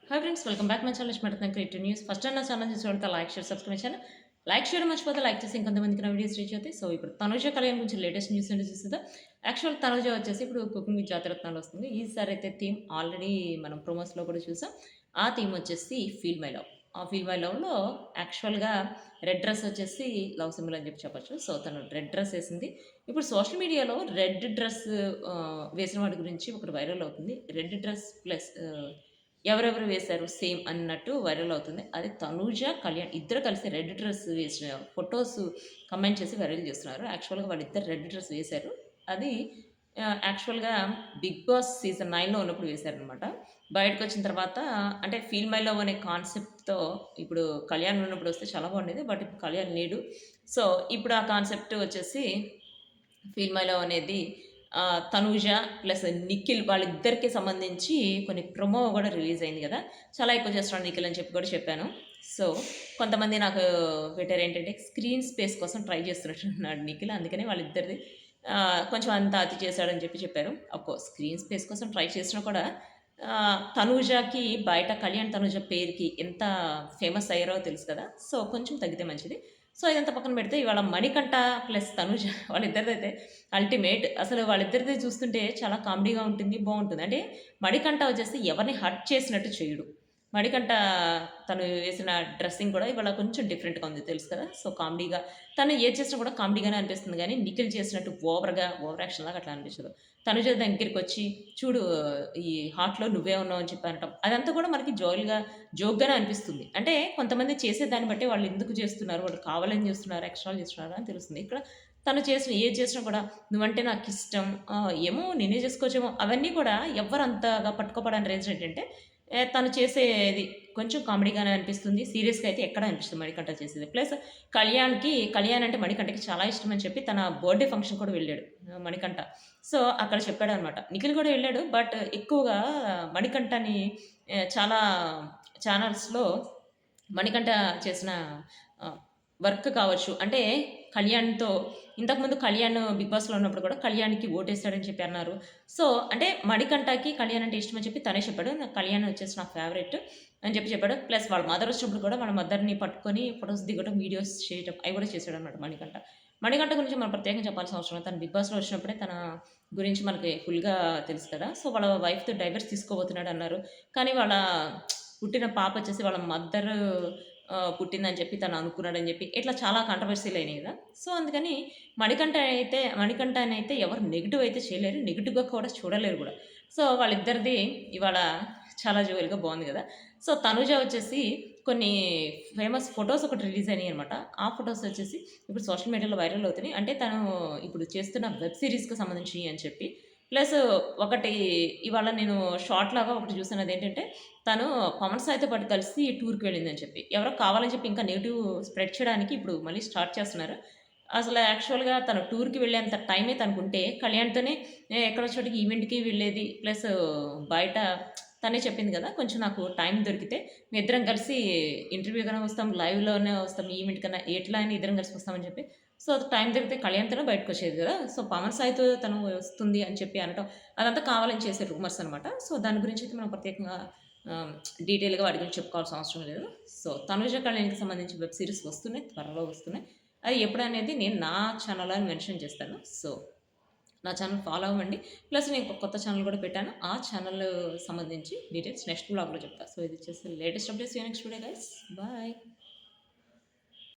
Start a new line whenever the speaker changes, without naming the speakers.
Hi friends, welcome back my channel Lakshmi creative news. First time నా channel చూసి like share subscribe చేయండి. Like చేయడం మర్చిపోతే లైక్ చేసి ఇంకొంతమందికి నా వీడియోస్ రీచ్ అవుతాయి. సో ఇప్పుడు తనుజ కళ్యాణ్ గురించి లేటెస్ట్ న్యూస్ ఏంటో చూస్తుందా. యాక్చువల్ తనుజ వచ్చేసి ఇప్పుడు కుకింగ్ విత్ జాతిరత్నాలు వస్తుంది. ఈసారి అయితే థీమ్ ఆల్రెడీ మనం ప్రోమోస్లో కూడా చూసాం. ఆ థీమ్ వచ్చేసి ఫీల్ మై లవ్. ఆ ఫీల్ మై లవ్లో యాక్చువల్గా రెడ్ డ్రెస్ వచ్చేసి లవ్ సింబల్ అని చెప్పొచ్చు. సో తను రెడ్ డ్రెస్ వేసింది. ఇప్పుడు సోషల్ మీడియాలో రెడ్ డ్రెస్ వేసిన వాటి గురించి ఒకటి వైరల్ అవుతుంది. రెడ్ డ్రెస్ ప్లస్ ఎవరెవరు వేశారు సేమ్ అన్నట్టు వైరల్ అవుతుంది. అది తనూజ, కళ్యాణ్ ఇద్దరు కలిసి రెడ్ డ్రెస్ వేసిన ఫొటోస్ కమెంట్ చేసి వైరల్ చేస్తున్నారు. యాక్చువల్‌గా వాళ్ళిద్దరు రెడ్ డ్రెస్ వేశారు. అది యాక్చువల్‌గా 'బిగ్ బాస్' సీజన్ 9లో ఉన్నప్పుడు వేశారనమాట. బయటకొచ్చిన తర్వాత అంటే 'ఫీల్ మై లవ్' అనే కాన్సెప్ట్‌తో ఇప్పుడు కళ్యాణ్ ఉన్నప్పుడు వస్తే చాలా బాగుండేది. బట్ ఇప్పుడు కళ్యాణ్ లేడు. సో, ఇప్పుడు ఆ కాన్సెప్ట్ వచ్చేసి 'ఫీల్ మై లవ్' అనేది తనూజ ప్లస్ నిఖిల్ వాళ్ళిద్దరికి సంబంధించి కొన్ని ప్రొమో గూడా రిలీజ్ అయింది గదా! చాలా ఎక్కువ చేస్తున్నాడు నిఖిల్ అని చెప్పి కూడా చెప్పాను. సో, కొంతమంది నాకు పెట్టారేంటంటే స్క్రీన్ స్పేస్ కోసం ట్రై చేస్తున్నట్టున్నాడు నిఖిల్. అందుకనే వాళ్ళిద్దరిది కొంచెం అంత అతి చేశాడని చెప్పి చెప్పారు. అఫ్‌కోర్స్ స్క్రీన్ స్పేస్ కోసం ట్రై చేసినా కూడా తనూజకి బయట కళ్యాణ్, తనూజ పేరుకి ఎంత ఫేమస్ అయ్యారో తెలుసు కదా! సో, కొంచెం తగ్గితే మంచిది. సో, ఇదంతా పక్కన పెడితే ఇవాళ మణికంఠ ప్లస్ తనుజ వాళ్ళిద్దరిదైతే అల్టిమేట్. అసలు వాళ్ళిద్దరిది చూస్తుంటే చాలా కామెడీగా ఉంటుంది. బావుంటుంది. అంటే మణికంఠ వచ్చేసి ఎవరిని హర్ట్ చేసినట్టు చేయడు. మణికంఠ తను వేసిన డ్రెస్సింగ్ కూడా ఇవాళ కొంచెం డిఫరెంట్‌గా ఉంది తెలుసు కదా! సో, కామెడీగా తను ఏది చేసినా కూడా కామెడీగానే అనిపిస్తుంది గానీ, నిఖిల్ చేసినట్టు ఓవర్ యాక్షన్‌లాగా అట్లా అనిపించదు. తనుజ దగ్గరికొచ్చి చూడు ఈ హార్ట్‌లో నువ్వే ఉన్నావు అని చెప్పి అనటం. అదంతా కూడా మనకి జోక్‌గానే అనిపిస్తుంది. అంటే కొంతమంది చేసే దాన్ని బట్టి వాళ్ళు ఎందుకు చేస్తున్నారు, వాళ్ళు కావాలని చేస్తున్నారా, ఎక్స్ట్రాలు చేస్తున్నారా అని తెలుస్తుంది. ఇక్కడ తను చేసిన ఏది చేసినా కూడా నువ్వంటే నాకిష్టం, ఏమో నేనే చేసుకోవచ్చేమో అవన్నీ కూడా ఎవ్వరు అంతగా పట్టుకోపడని రీజన్ ఏంటంటే తను చేసేది కొంచెం కామెడీగానే అనిపిస్తుంది. సీరియస్‌గా అయితే ఎక్కడ అనిపించదు మణికంఠ చేసేది. ప్లస్ కళ్యాణ్ అంటే మణికంఠకి చాలా ఇష్టం అని చెప్పి తన బర్త్‌డే ఫంక్షన్ కూడా వెళ్ళాడు మణికంఠ. సో, అక్కడ చెప్పాడనమాట. నిఖిల్ కూడా వెళ్ళాడు. బట్ ఎక్కువగా మణికంఠని చాలా ఛానల్స్‌లో మణికంఠ చేసిన ఆహ్, వర్క్ కావచ్చు. అంటే కళ్యాణ్‌తో ఇంతకుముందు కళ్యాణ్ 'బిగ్ బాస్‌లో' ఉన్నప్పుడు కూడా కళ్యాణ్‌కి ఓటేసాడని చెప్పి అన్నారు. సో, అంటే మణికంఠకి కళ్యాణ్ అంటే ఇష్టమని చెప్పి తనే చెప్పాడు. నాకు కళ్యాణ్ వచ్చేసి నా ఫేవరెట్ అని చెప్పి చెప్పాడు. ప్లస్ వాళ్ళ మదర్ వచ్చినప్పుడు కూడా వాళ్ళ మదర్‌ని పట్టుకొని ఫోటోస్ దిగడం, వీడియోస్ చేయటం అవి కూడా చేసాడనమాట మణికంఠ. మణికంఠ గురించి మనం ప్రత్యేకంగా చెప్పాల్సిన అవసరం లేదు. తను 'బిగ్ బాస్‌లో' వచ్చినప్పుడే తన గురించి మనకి ఫుల్‌గా తెలుసు కదా! సో, వాళ్ళ వైఫ్‌తో డైవర్స్ తీసుకోబోతున్నాడన్నారు. కానీ వాళ్ళ పుట్టిన పాప వచ్చేసి వాళ్ళ మదర్ పుట్టిందని చెప్పి తను అనుకున్నాడని చెప్పి ఇట్లా చాలా కాంట్రవర్సీ‌లయినాయి గదా! సో, అందుకని మణికంఠనైతే ఎవరు నెగెటివ్ అయితే చేయలేరు. నెగెటివ్‌గా కూడా చూడలేరు గూడా. సో, వాళ్ళిద్దరిది ఇవాళ చాలా జోవియల్‌గా బావుంది గదా! సో, తనుజ వచ్చేసి కొన్ని ఫేమస్ ఫోటోస్ ఒకటి రిలీజ్ అయినాయనమాట. ఆ ఫోటోస్ వచ్చేసి ఇప్పుడు సోషల్ మీడియాలో వైరల్ అవుతున్నాయి. అంటే తను ఇప్పుడు చేస్తున్న వెబ్ సీరీస్‌కి సంబంధించినయి అని చెప్పి. ప్లస్ ఒకటి ఇవాళ నేను షార్ట్ లాగా ఒకటి చూసాను. అదేంటంటే తను పవన్ సాయితో పాటు కలిసి టూర్‌కి వెళ్ళిందని చెప్పి. ఎవరో కావాలని చెప్పి ఇంకా నెగెటివ్ స్ప్రెడ్ చేయడానికి ఇప్పుడు మళ్ళీ స్టార్ట్ చేస్తున్నారు. అసలు యాక్చువల్‌గా తను టూర్‌కి వెళ్ళేంత టైమే తనకుంటే కళ్యాణ్‌తోనే ఎక్కడో చోటికి ఈవెంట్‌కి వెళ్ళేది. ప్లస్ బయట తనే చెప్పింది కదా! కొంచెం నాకు టైం దొరికితే మేమిద్దరం కలిసి ఇంటర్వ్యూకైనా వస్తాం, లైవ్‌లోనే వస్తాం, ఈవెంట్ కన్నా ఎట్లా అయినా ఇద్దరం కలిసి వస్తామని చెప్పి. సో, టైం దొరికితే కళ్యాణ్‌తోనే బయటకొచ్చేది కదా! సో, పవన్ సాయితో తను వస్తుంది అని చెప్పి అనటం అదంతా కావాలని చేసే రూమర్స్ అనమాట. సో, దాని గురించయితే మనం ప్రత్యేకంగా ఆహ్, డీటెయిల్‌గా వాటి గురించి చెప్పుకోవాల్సిన అవసరం లేదు. సో, తనుజ కళ్యాణ్‌కి సంబంధించి వెబ్ సీరీస్ వస్తున్నాయి. త్వరలో వస్తున్నాయి. అది ఎప్పుడనేది నేను నా ఛానల్‌లో మెన్షన్ చేస్తాను. సో, నా ఛానల్ ఫాలో అవ్వండి. ప్లస్ నేను ఒక కొత్త ఛానల్ కూడా పెట్టాను. ఆ ఛానల్ సంబంధించి డీటెయిల్స్ నెక్స్ట్ వ్లాగ్‌లో చెప్తా. సో, ఇది వచ్చేసి latest updates. See you next video guys. Bye.